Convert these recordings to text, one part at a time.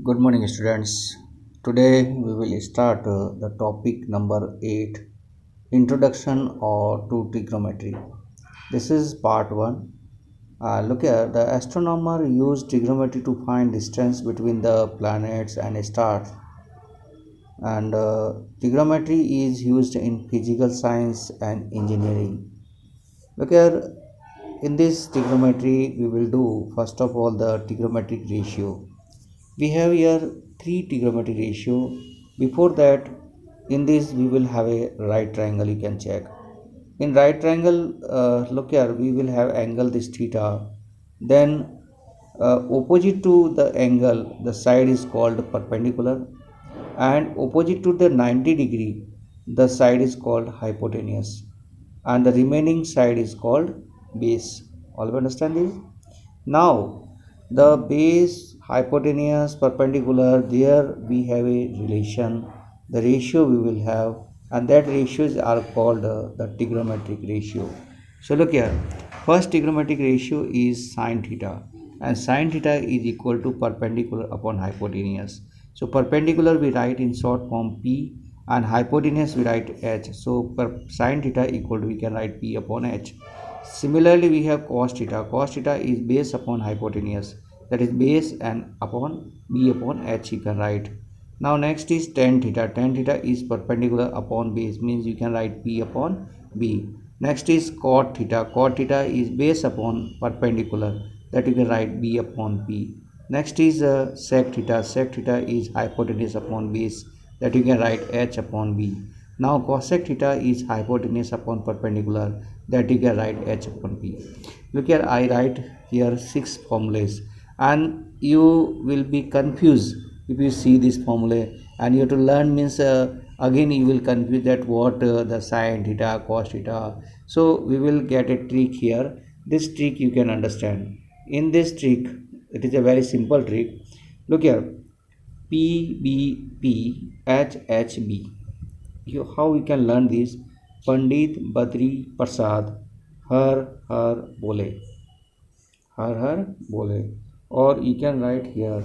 Good morning, students. Today we will start the topic number 8, Introduction to Trigonometry. This is part 1. Look here, the astronomer used trigonometry to find distance between the planets and stars. And trigonometry is used in physical science and engineering. Look here, in this trigonometry, we will do first of all the trigonometric ratio. We have here three trigonometric ratio. Before that, in this we will have a right triangle. You can check. In right triangle, look here, we will have angle this theta. Then opposite to the angle, the side is called perpendicular, and opposite to the 90-degree, the side is called hypotenuse, and the remaining side is called base. All you understand this? Now, the base, hypotenuse, perpendicular, there we have a relation, the ratio we will have, and that ratios are called the trigonometric ratio. So look here, first trigonometric ratio is sine theta, and sine theta is equal to perpendicular upon hypotenuse. So perpendicular we write in short form P, and hypotenuse we write H. So sine theta equal to, we can write P upon H. Similarly, we have cos theta. Cos theta is base upon hypotenuse, that is base and upon b upon h you can write. Now next is tan theta. Tan theta is perpendicular upon base, means you can write p upon b. Next is cot theta. Cot theta is base upon perpendicular, that you can write b upon p. Next is sec theta. Sec theta is hypotenuse upon base, that you can write h upon b. Now cosec theta is hypotenuse upon perpendicular, that you can write h upon p. Look here, I write here 6 formulas, and you will be confused if you see this formula, and you have to learn, means again you will confuse that what the sine theta, cos theta. So we will get a trick here. This trick you can understand. In this trick, it is a very simple trick. Look here, p b p h h b. How we can learn this? Pandit Badri Prasad har bole, or you can write here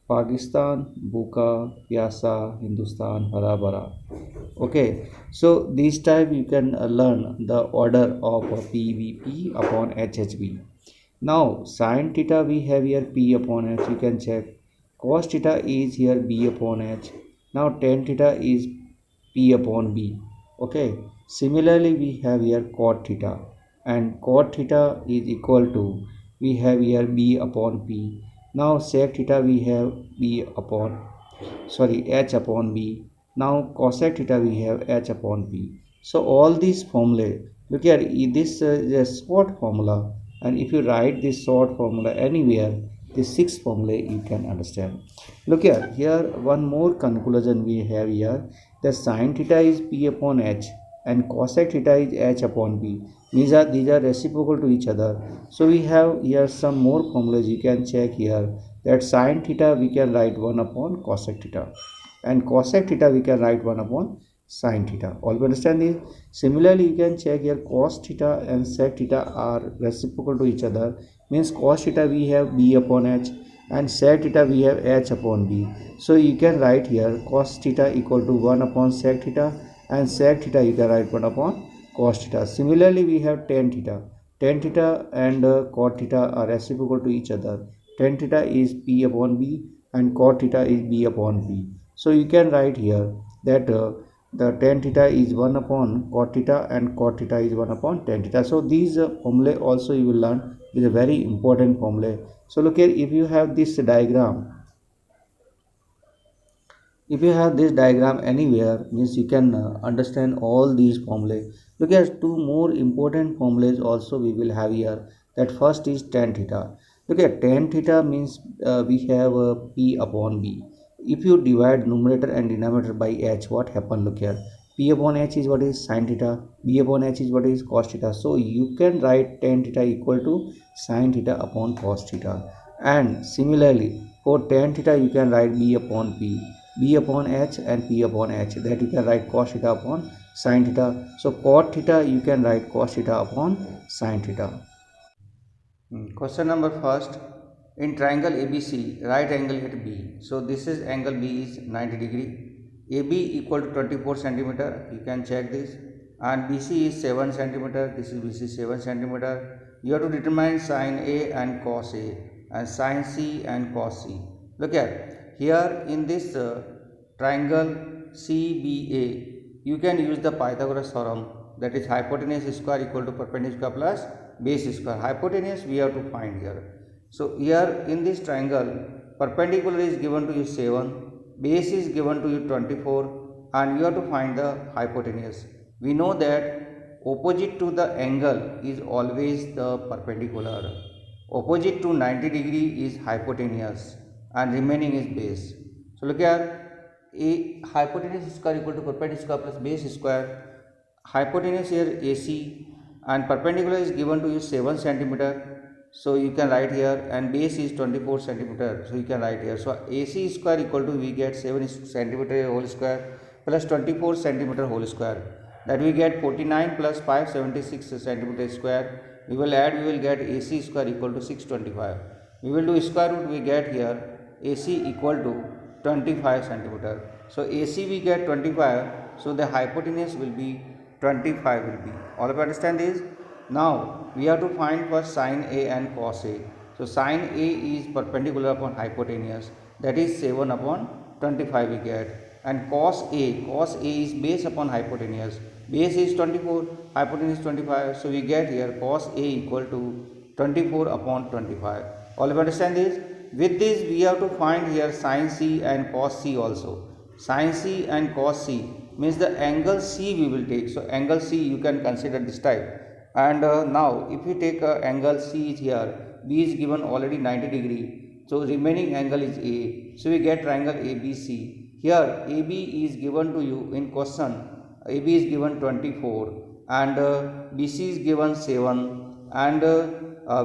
Pakistan bhuka pyasa, Hindustan hara bhara. Okay, so this type you can learn the order of PVP upon HHB. Now sin theta we have here P upon H, you can check. Cos theta is here B upon H. Now tan theta is P upon B. Okay, similarly we have here cot theta, and cot theta is equal to, we have here B upon P. Now sec theta we have H upon B. Now cosec theta we have H upon P. So all these formulae, look here, this is a short formula, and if you write this short formula anywhere, the 6 formula you can understand. Look here one more conclusion we have here, the sin theta is P upon H and cosec theta is H upon B. These are reciprocal to each other. So we have here some more formulas you can check here, that sin theta we can write 1 upon cosec theta, and cosec theta we can write 1 upon sin theta. All you understand this? Similarly you can check here, cos theta and sec theta are reciprocal to each other, means cos theta we have B upon H and sec theta we have H upon B. So you can write here cos theta equal to 1 upon sec theta, and sec theta you can write 1 upon cos theta. Similarly we have tan theta. Tan theta and cot theta are reciprocal to each other. Tan theta is P upon B and cot theta is B upon B. So you can write here that the tan theta is 1 upon cot theta and cot theta is 1 upon tan theta. So these formulae also you will learn, is a very important formula. So look here, if you have this diagram, anywhere, means you can understand all these formulae. Look at 2 more important formulas also we will have here. That first is tan theta. Look at tan theta, means we have P upon B. If you divide numerator and denominator by H, what happen? Look here, P upon H is what is sin theta, B upon H is what is cos theta. So you can write tan theta equal to sin theta upon cos theta. And similarly for tan theta you can write B upon P, B upon H and P upon H, that you can write cos theta upon sin theta. So cot theta you can write cos theta upon sin theta. Question number first, In triangle ABC, right angle at B. So this is angle B is 90 degree. AB equal to 24 centimeter. You can check this. And BC is 7 centimeter. This is BC 7 centimeter. You have to determine sine A and cos A and sine C and cos C. Look at here in this triangle CBA. You can use the Pythagoras theorem, that is hypotenuse square equal to perpendicular plus base square. Hypotenuse we have to find here. So here in this triangle, perpendicular is given to you 7, base is given to you 24, and you have to find the hypotenuse. We know that opposite to the angle is always the perpendicular. Opposite to 90 degree is hypotenuse and remaining is base. So look here, a hypotenuse square equal to perpendicular plus base square. Hypotenuse here AC and perpendicular is given to you 7 centimeter. So you can write here, and base is 24 centimeter. So you can write here. So AC square equal to we get 7 centimeter whole square plus 24 centimeter whole square. That we get 49 plus 576 centimeter square. We will add, we will get AC square equal to 625. We will do square root, we get here AC equal to 25 centimeter. So AC we get 25. So the hypotenuse will be 25 will be. All of you understand this? Now we have to find first sine A and cos A. So sine A is perpendicular upon hypotenuse, that is 7 upon 25 we get, and cos A is base upon hypotenuse, base is 24, hypotenuse 25. So we get here cos A equal to 24 upon 25. All of you understand this? With this we have to find here sine C and cos C also. Sine C and cos C means the angle C we will take. So angle C you can consider this type. And now if we take angle C is here, B is given already 90 degree. So remaining angle is A. So we get triangle ABC. Here AB is given to you in question. AB is given 24 and BC is given 7, and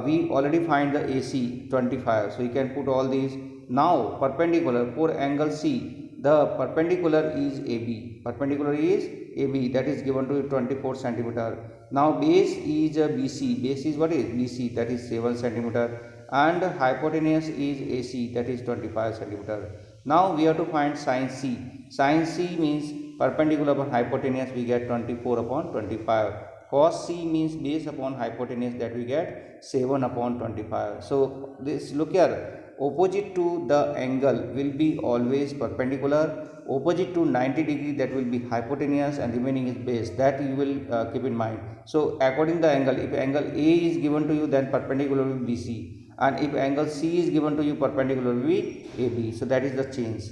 we already find the AC 25. So you can put all these. Now perpendicular for angle C, the perpendicular is AB. Perpendicular is AB, that is given to you 24 centimeter. Now base is BC. Base is what is BC, that is 7 centimeter, and hypotenuse is AC, that is 25 centimeter. Now we have to find sine C. Sine C means perpendicular upon hypotenuse, we get 24 upon 25. Cos C means base upon hypotenuse, that we get 7 upon 25. So this, look here, opposite to the angle will be always perpendicular. Opposite to 90 degree, that will be hypotenuse, and remaining is base, that you will keep in mind. So according to the angle, if angle A is given to you, then perpendicular will be BC, and if angle C is given to you, perpendicular will be AB. So that is the change.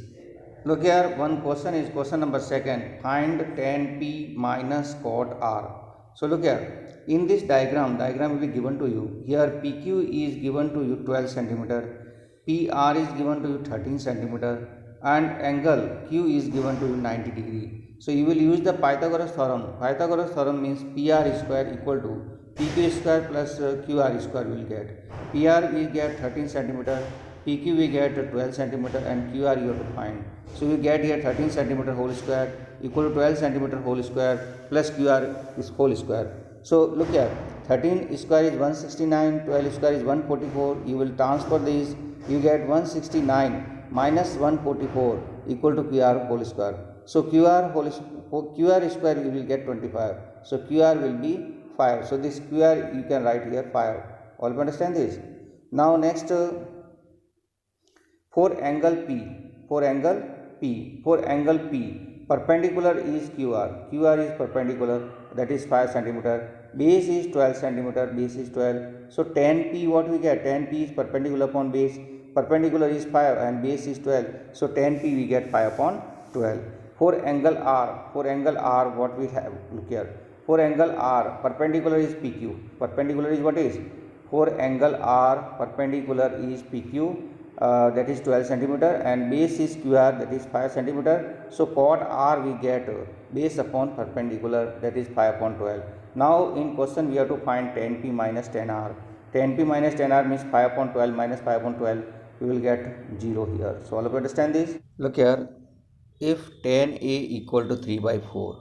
Look here, one question is question number 2. Find tan P minus cot R. So look here, in this diagram will be given to you. Here PQ is given to you 12 centimeter, PR is given to you 13 centimeter, and angle Q is given to you 90 degree. So you will use the Pythagoras theorem. Pythagoras theorem means PR square equal to PQ square plus QR square will get. PR we get 13 centimeter, PQ we get 12 centimeter, and QR you have to find. So you get here 13 centimeter whole square equal to 12 centimeter whole square plus QR is whole square. So look here, 13 square is 169, 12 square is 144. You will transfer this, you get 169 minus 144 equal to QR whole square. So QR square you will get 25. So QR will be 5. So this QR you can write here 5. All you understand this? Now next for angle P, perpendicular is QR is perpendicular, that is 5 centimeter. Base is 12 centimeter, base is 12. So tan P, what we get? Tan P is perpendicular upon base. Perpendicular is 5 and base is 12. So tan P we get 5 upon 12. For angle R, what we have? Look here. For angle R, perpendicular is PQ. Perpendicular is what is? For angle R, perpendicular is PQ. That is 12 centimeter, and base is QR, that is 5 centimeter. So cot R we get base upon perpendicular, that is 5 upon 12. Now in question we have to find tan P minus tan R. Tan P minus tan R means 5 upon 12 minus 5 upon 12. We will get 0 here. So all of you understand this? Look here, if tan A equal to 3 by 4,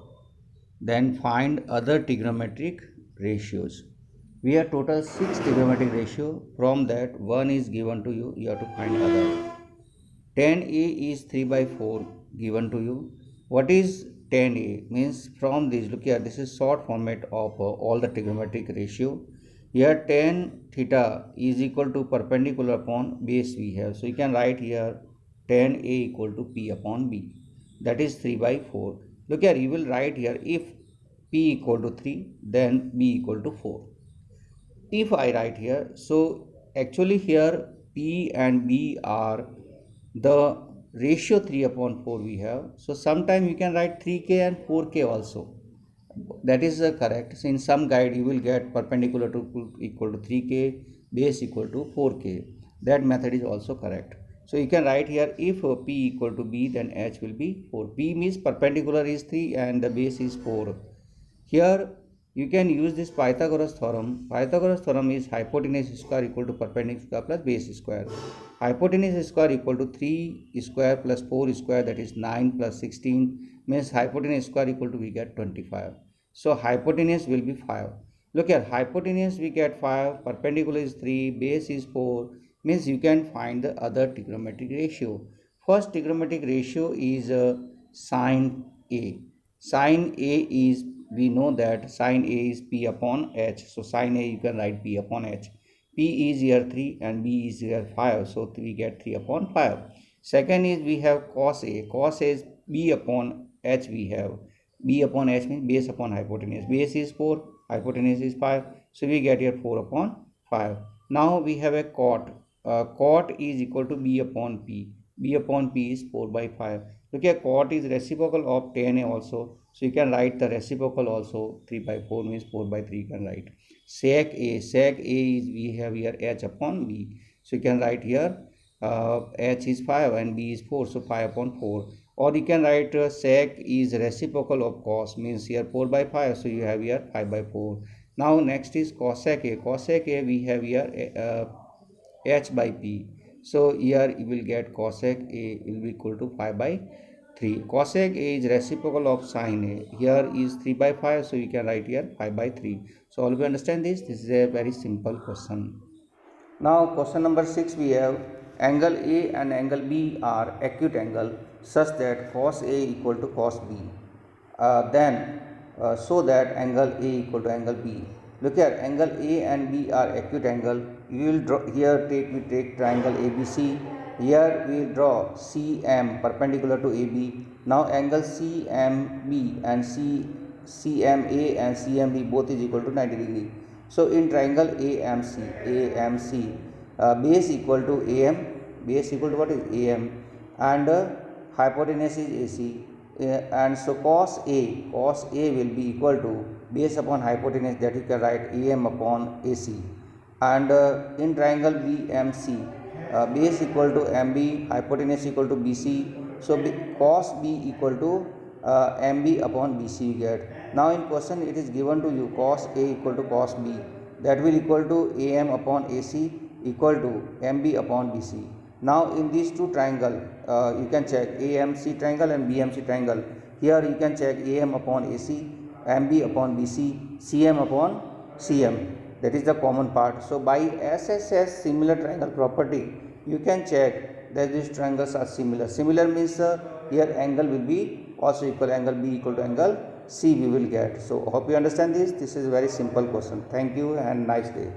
then find other trigonometric ratios. We have total 6 trigonometric ratio. From that, one is given to you. You have to find other. Tan A is 3 by 4 given to you. What is tan A? Means from this, look here, this is short format of all the trigonometric ratio. Here tan theta is equal to perpendicular upon base we have. So you can write here tan A equal to P upon B. That is 3 by 4. Look here, you will write here if P equal to 3, then B equal to 4. If I write here, so actually here P and B are the ratio 3 upon 4 we have. So sometime you can write 3k and 4k also. That is correct. So in some guide you will get perpendicular to equal to 3k, base equal to 4k. That method is also correct. So you can write here if P equal to B, then H will be 4. P means perpendicular is 3 and the base is 4. Here you can use this Pythagoras theorem. Pythagoras theorem is hypotenuse square equal to perpendicular square plus base square. Hypotenuse square equal to 3 square plus 4 square, that is 9 plus 16, means hypotenuse square equal to we get 25. So hypotenuse will be 5. Look here, hypotenuse we get 5, perpendicular is 3, base is 4, means you can find the other trigonometric ratio. First trigonometric ratio is sine A. Sine A is, we know that sine A is P upon H. So sine A you can write P upon H. P is here 3 and B is here 5. So we get 3 upon 5. Second is we have cos A. Cos A is B upon H we have. B upon H means base upon hypotenuse. Base is 4, hypotenuse is 5. So we get here 4 upon 5. Now we have a cot. Cot is equal to B upon P. B upon P is 4 by 5. Look here, cot is reciprocal of tan A also. So you can write the reciprocal also. 3 by 4 means 4 by 3 you can write. Sec A. Sec A is, we have here H upon B. So you can write here H is 5 and B is 4. So 5 upon 4. Or you can write sec is reciprocal of cos, means here 4 by 5. So you have here 5 by 4. Now next is cosec A. Cosec A we have here H by P. So here you will get cosec A will be equal to 5 by 3. Cosec A is reciprocal of sine A. Here is 3 by 5. So you can write here 5 by 3. So all of you understand this? This is a very simple question. Now question number 6 we have angle A and angle B are acute angle such that cos A equal to cos B. Then so that angle A equal to angle B. Look here, angle A and B are acute angle. You will draw here, we take triangle ABC. Here we draw CM perpendicular to AB. Now angle CMB and CMA and CMB both is equal to 90 degree. So in triangle AMC, base equal to AM, base equal to what is AM, and hypotenuse is AC. And so cos A will be equal to base upon hypotenuse, that you can write AM upon AC. And in triangle BMC, base equal to MB, hypotenuse equal to BC. So cos B equal to MB upon BC you get. Now in question it is given to you cos A equal to cos B, that will equal to AM upon AC equal to MB upon BC. Now in these two triangle you can check AMC triangle and BMC triangle. Here you can check AM upon AC, MB upon BC, CM upon CM. That is the common part. So by SSS similar triangle property you can check that these triangles are similar. Similar means here angle will be also equal, angle B equal to angle C we will get. So hope you understand this. This is a very simple question. Thank you and nice day.